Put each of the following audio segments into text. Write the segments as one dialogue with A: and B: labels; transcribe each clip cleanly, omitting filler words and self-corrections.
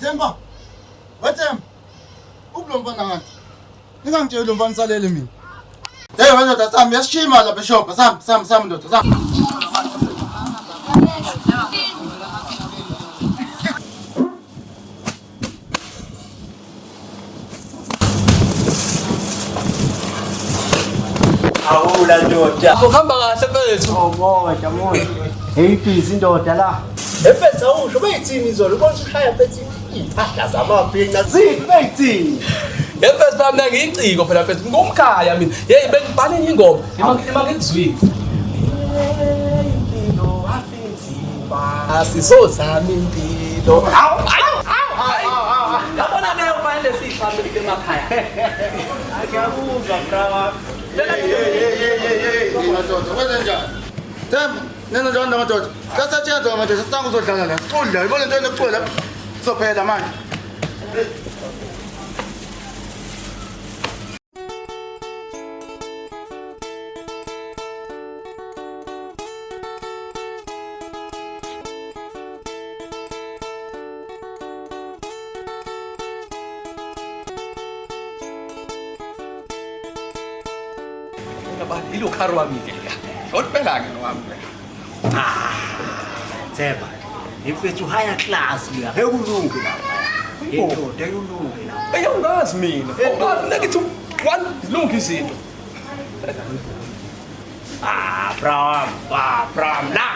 A: Themba. Wethemba. Ubulo mfana ngathi. Ningangitshela lo mfana salele mina. Hey wena ndoda sami yasishima lapha eshopha sami ndoda sami.
B: Awula ndoda.
C: Ukuhamba kahle mfethu.
B: Moya. Hey busy ndoda la. Efethu awusho beyithini izolo konke ushaya mfethu impahla zamabhinga beyithini.
C: Mfethu bami ngiyiciko phela mfethu ngomkhaya mina. Hey bengibhale ingoma. Ngizwile.
B: Impilo afinziba.
C: Asizozama impilo.
D: Yabona nayo kufanele sihambele emakhaya.
B: Akuyabuzwa mntaka.
A: Madoda wenze njani? Themba, nena njani madoda? Sasathenza madoda sasanga uzodlala la. Sifunda, yibona into enokucula lapha. Sophela manje.
C: Ilo kharo wami ke. Ngotphela ke nowami.
B: Themba. Imfethu higher class la. Hekulungu la. Indoda eyulungu la.
C: Ayawungazi mina. Awungazi ngithi one ilungu izinto.
B: From la.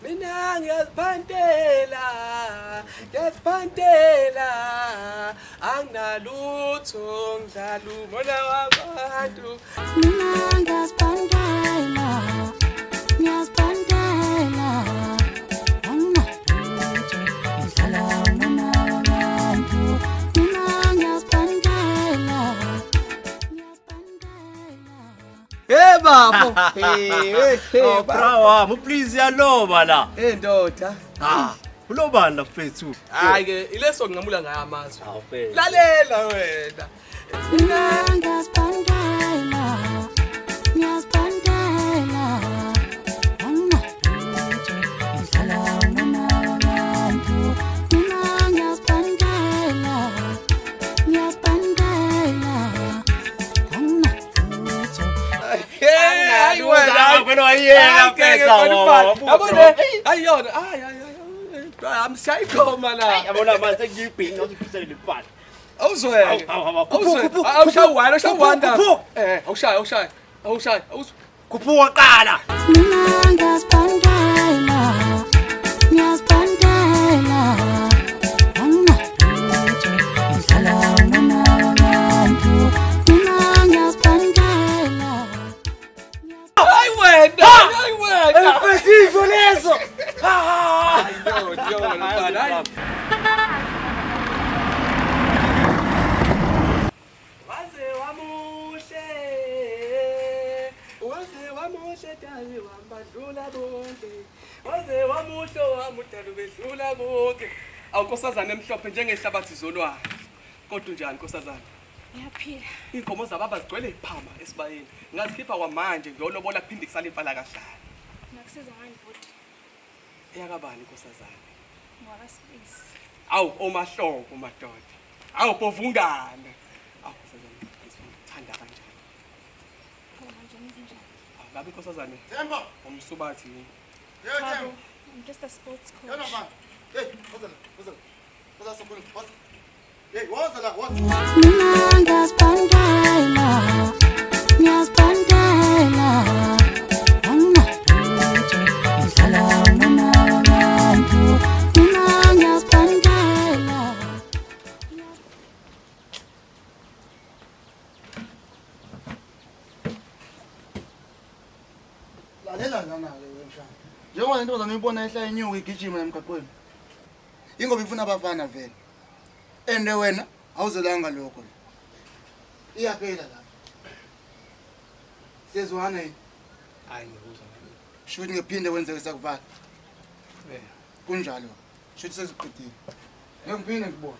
C: Mina ngiyaziphandela anginalutho ngidlala umona wabantu.
E: Mina ngiyaziphandela anginalutho ngidlala umona wabantu. Mina ngiyaziphandela
C: Hey babo. Hey
B: Bravo, please yaloba la.
C: Hey ndoda.
B: Ulobani la mfethu?
C: Hayi ke ileso ngingamula ngayo amazwi.
B: Phela.
C: Lalela wena.
E: Mina ngiyaziphandela anginalutho ngidlala umona wabantu. Mina ngiyaziphandela anginalutho.
C: Hey wena.
B: Wena wayeka phela.
C: Yabona? Ayona. I'm psycho mana.
B: Yabona manje ngiyibhinga ngiphisele lephala.
C: Awuzweke.
B: Khuphuka.
C: Awushaya. Awushaya.
B: Khuphuka qala.
E: Mina ngiyaziphandela anginalutho ngidlala umona wabantu. Mina ngiyaziphandela.
C: Hayi wena.
B: Mfethu lezo.
C: Yo, mfana. Waze dali wambadlula bonke. Waze wamuhle wamudala bedlula bonke. Awunkosazana emhlophe njengehlabathi zolwandle. Kodwa njani nkosazana?
E: Ngiyaphila.
C: Inkomo zababa zigcwele iphama esibayeni. Ngazikhipha kwamanje ngiyolobola kuphinde kusale imfala kahlala.
E: Nakusiza ngani bhuti?
C: Eyakabani nkosazana?
E: Ngwakasibisi.
C: Awu omahlobo madoda. Awu bovungana. Awu nkosazana ngithanda kanjani?
E: Manje ngizenjani?
C: Ngabe nkosazana
A: Themba.
C: umsubathi.
A: Yo Themba.
E: I'm just a sports
A: Yo
E: coach.
A: mfana. Hey, wozela. Woza sokhulu. Hey, woza la.
E: Mina ngiyaziphandela anginalutho ngidlala umona wabantu. Mina ngiyaziphandela.
A: Lalela lana-ke wemshana. Njengoba le ntombazane uyibona ehlala inyuka igijima emgaqweni. Ingoba ifuna abafana vele. Ende wena awuzelanga lokho. Iyaphela lapha. Sezwana yini?
C: Hayi ngiyuzwa.
A: Shuthi ngephinde kwenzeke sakuvala.
C: Eh.
A: Kunjalo. Shuthi sesiqedile. Ngiphinde ngibone.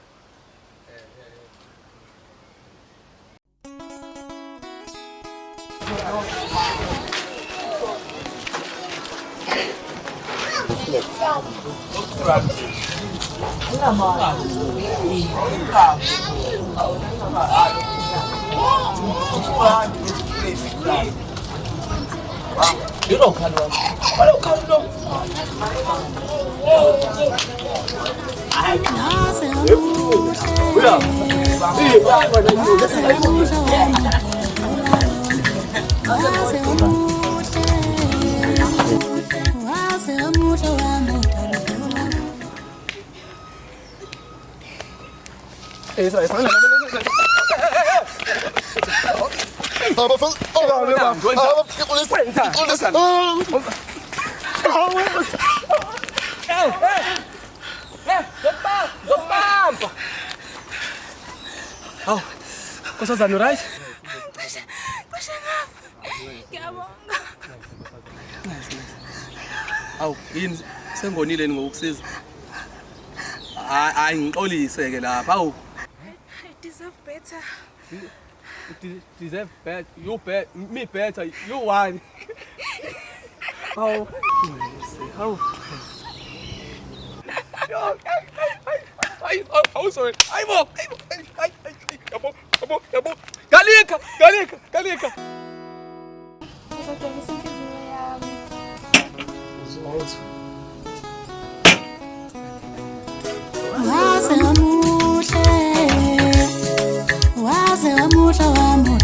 C: You don't come on. I don't come on. Kusazana right? Awu yini sengonile ngokusiza. Hayi ngixolise ke lapha. Awu
E: I deserve better.
C: deserve better. You better. Me better. You won. Awu. Awu. Ay, sorry. Ay, mo. Yabo. Galika.
E: Uzodonisa inhliziyo yami. Waze wamuhle wami